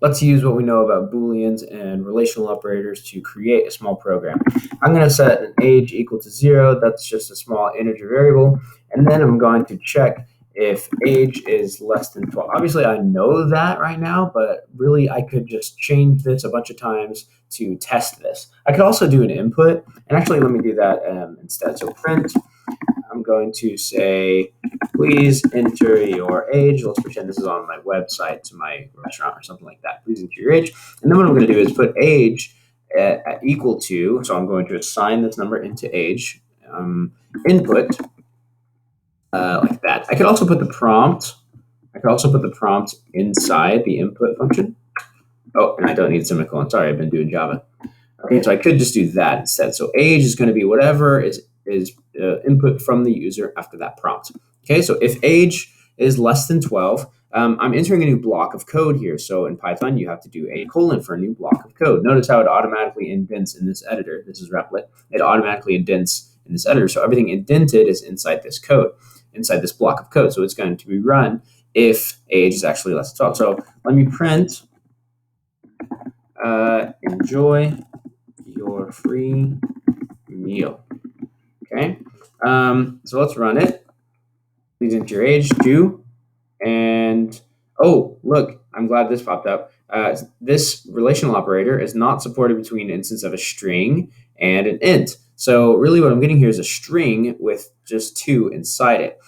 Let's use what we know about Booleans and relational operators to create a small program. I'm going to set an age equal to 0. That's just a small integer variable. And then I'm going to check if age is less than 12. Obviously, I know that right now, but really I could just change this a bunch of times to test this. I could also do an input. And actually, let me do that instead. So print, I'm going to say, please enter your age. Let's pretend this is on my website to my restaurant or something like that. Please enter your age. And then what I'm going to do is put age at equal to, so I'm going to assign this number into age, input, like that. I could also put the prompt. Inside the input function. Oh, and I don't need a semicolon. Sorry, I've been doing Java. Okay, so I could just do that instead. So age is going to be whatever is input from the user after that prompt. Okay, so if age is less than 12, I'm entering a new block of code here. So in Python, you have to do a colon for a new block of code. Notice how it automatically indents in this editor. This is Replit. It automatically indents in this editor. So everything indented is inside this code, inside this block of code. So it's going to be run if age is actually less than 12. So let me print enjoy your free meal. Okay, so let's run it. Please enter your age, do, and oh, look, I'm glad this popped up. This relational operator is not supported between an instance of a string and an int. So really what I'm getting here is a string with just 2 inside it.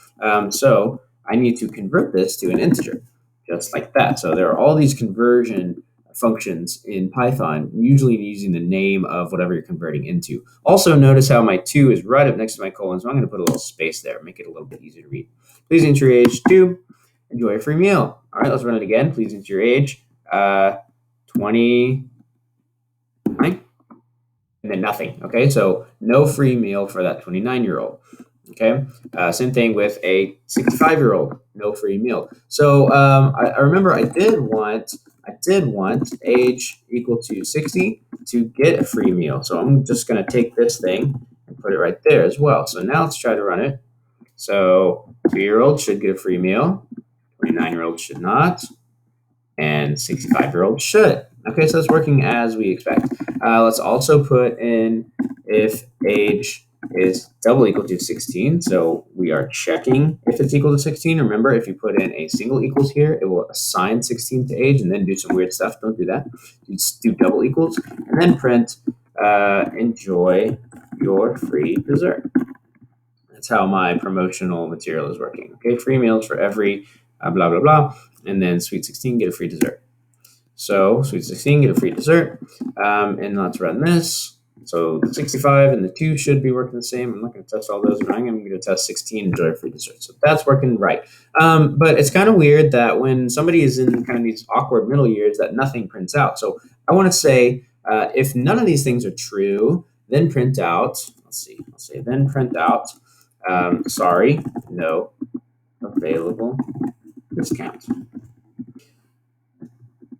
So I need to convert this to an integer, just like that. So there are all these conversion functions in Python, usually using the name of whatever you're converting into. Also, notice how my 2 is right up next to my colon, so I'm going to put a little space there, make it a little bit easier to read. Please enter your age 2. Enjoy a free meal. All right, let's run it again. Please enter your age 29, and then nothing. Okay, so no free meal for that 29-year-old. Okay, same thing with a 65-year-old, no free meal. So I remember I did want age equal to 60 to get a free meal. So I'm just going to take this thing and put it right there as well. So now let's try to run it. So 2-year-old should get a free meal, 29-year-old should not, and 65-year-old should. Okay, so it's working as we expect. Let's also put in if age is double equal to 16. So we are checking if it's equal to 16. Remember, if you put in a single equals here, it will assign 16 to age and then do some weird stuff. Don't do that. Just do double equals and then print enjoy your free dessert. That's how my promotional material is working. Okay, free meals for every blah, blah, blah. And then sweet 16, get a free dessert. So sweet 16, get a free dessert. And let's run this. So the 65 and the 2 should be working the same. I'm not going to test all those. I'm going to test 16, enjoy a free dessert. So that's working right. But it's kind of weird that when somebody is in kind of these awkward middle years that nothing prints out. So I want to say if none of these things are true, then print out. Let's see. I'll say then print out. Sorry, no available discount.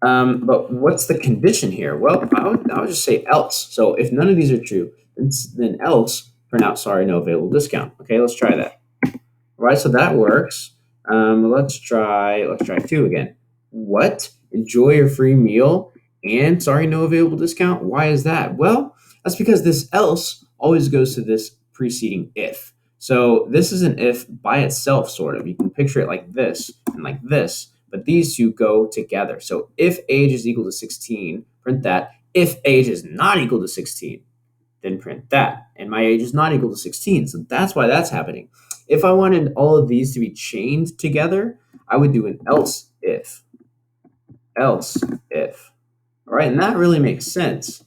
But what's the condition here? Well, I would just say else. So if none of these are true, then else print out sorry, no available discount. Okay, let's try that. All right, so that works. Let's try 2 again. What? Enjoy your free meal and sorry, no available discount? Why is that? Well, that's because this else always goes to this preceding if. So this is an if by itself, sort of. You can picture it like this and like this. But these two go together. So if age is equal to 16, print that. If age is not equal to 16, then print that. And my age is not equal to 16. So that's why that's happening. If I wanted all of these to be chained together, I would do an else if. Else if. All right, and that really makes sense.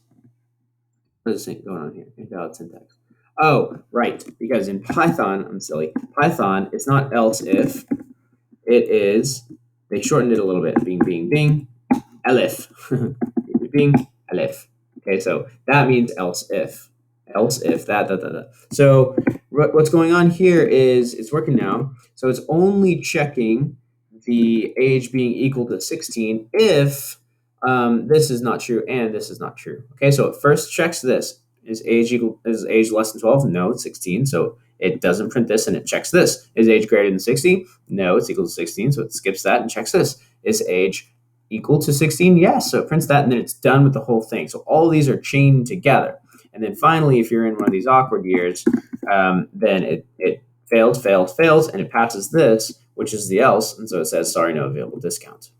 What is going on here? Invalid syntax. Oh, right. Because in Python, I'm silly. Python, it's not else if. It is. They shortened it a little bit. Bing, bing, bing. Elif. Bing, Elif. Okay, so that means else if. Else if that. So what's going on here is it's working now. So it's only checking the age being equal to 16 if this is not true and this is not true. Okay, so it first checks this. Is age less than 12? No, it's 16. So it doesn't print this and it checks this. Is age greater than 60? No, it's equal to 16. So it skips that and checks this. Is age equal to 16? Yes. So it prints that, and then it's done with the whole thing. So all of these are chained together. And then finally, if you're in one of these awkward years, then it failed, failed, fails, and it passes this, which is the else. And so it says, sorry, no available discount.